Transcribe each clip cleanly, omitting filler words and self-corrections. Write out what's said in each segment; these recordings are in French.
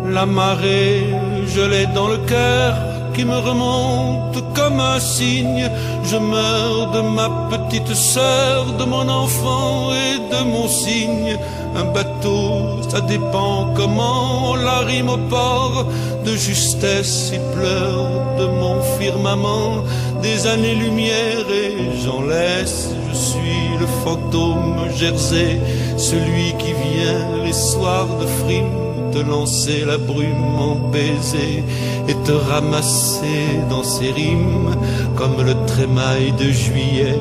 La marée gelée dans le cœur qui me remonte comme un cygne. Je meurs de ma petite sœur, de mon enfant et de mon cygne. Un bateau, ça dépend comment on l'arrime au port. De justesse, il pleure de mon firmament des années-lumière et j'en laisse. Je suis le fantôme Jersey, celui qui vient les soirs de frime te lancer la brume en baiser et te ramasser dans ses rimes comme le trémail de juillet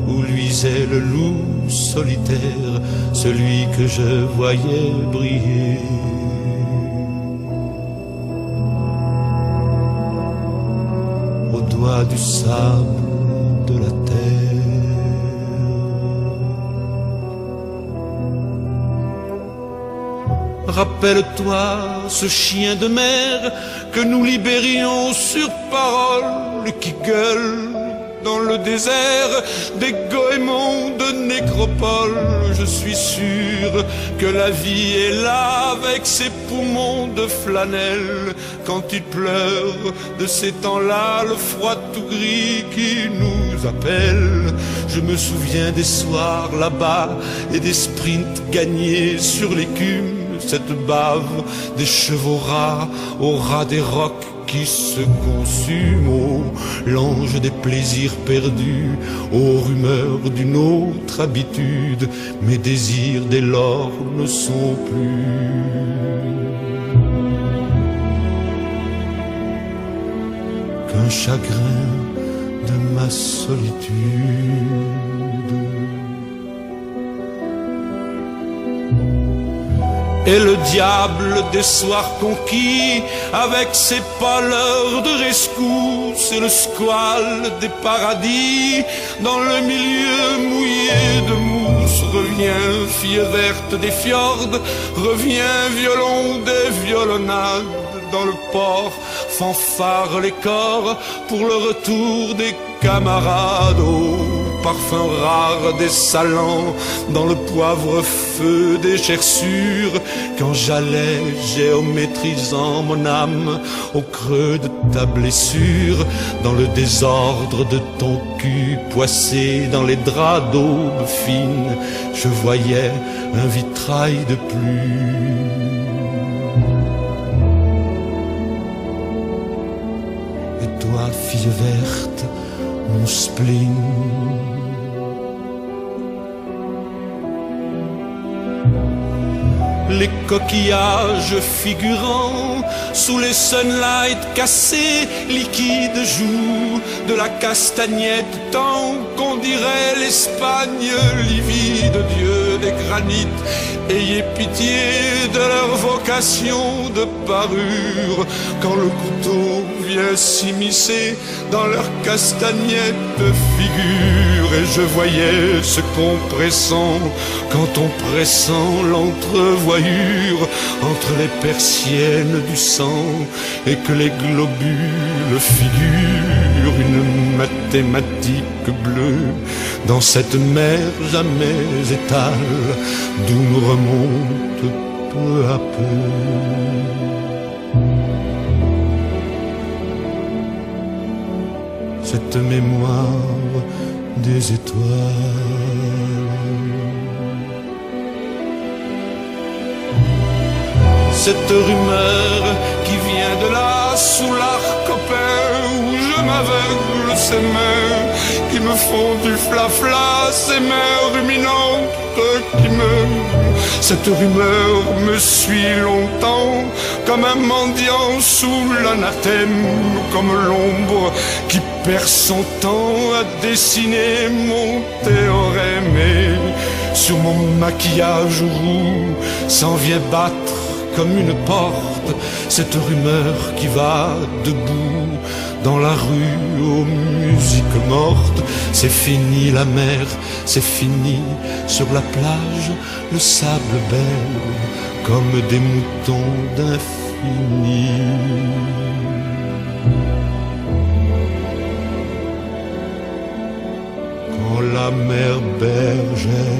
où luisait le loup solitaire, celui que je voyais briller. Au doigt du sable de la terre. Rappelle-toi ce chien de mer que nous libérions sur parole, qui gueule dans le désert des goémons de nécropole. Je suis sûr que la vie est là avec ses poumons de flanelle. Quand il pleure de ces temps-là, le froid tout gris qui nous appelle. Je me souviens des soirs là-bas et des sprints gagnés sur l'écume. Cette bave des chevaux rats au ras des rocs qui se consument, oh, l'ange des plaisirs perdus, aux rumeurs d'une autre habitude. Mes désirs dès lors ne sont plus qu'un chagrin de ma solitude. Et le diable des soirs conquis, avec ses pâleurs de rescousse et le squale des paradis, dans le milieu mouillé de mousse, revient fille verte des fjords, revient violon des violonnades, dans le port fanfare les corps pour le retour des camarades. Au parfum rare des salants, dans le poivre feu des gerçures, quand j'allais géométrisant mon âme au creux de ta blessure, dans le désordre de ton cul poissé dans les draps d'aube fine, je voyais un vitrail de pluie. Et toi, fille verte, mon spleen, les coquillages figurants sous les sunlights cassés, liquides joues de la castagnette, tant qu'on dirait l'Espagne livide, Dieu des granites, ayez pitié de leur vocation de parure, quand le couteau vient s'immiscer dans leur castagnette figure. Et je voyais ce compressant quand on pressant l'entrevoyure entre les persiennes du sang, et que les globules figurent une mathématique bleue dans cette mer jamais étale d'où nous remonte peu à peu cette mémoire des étoiles. Cette rumeur qui vient de là, sous l'arc où je m'aveugle, ces mains qui me font du flafla, ces mains ruminantes qui me... Cette rumeur me suit longtemps, comme un mendiant sous l'anathème, comme l'ombre qui perd son temps à dessiner mon théorème. Et sur mon maquillage roux s'en vient battre comme une porte cette rumeur qui va debout dans la rue aux musiques mortes. C'est fini la mer, c'est fini sur la plage, le sable belle comme des moutons d'infini. Quand la mer bergère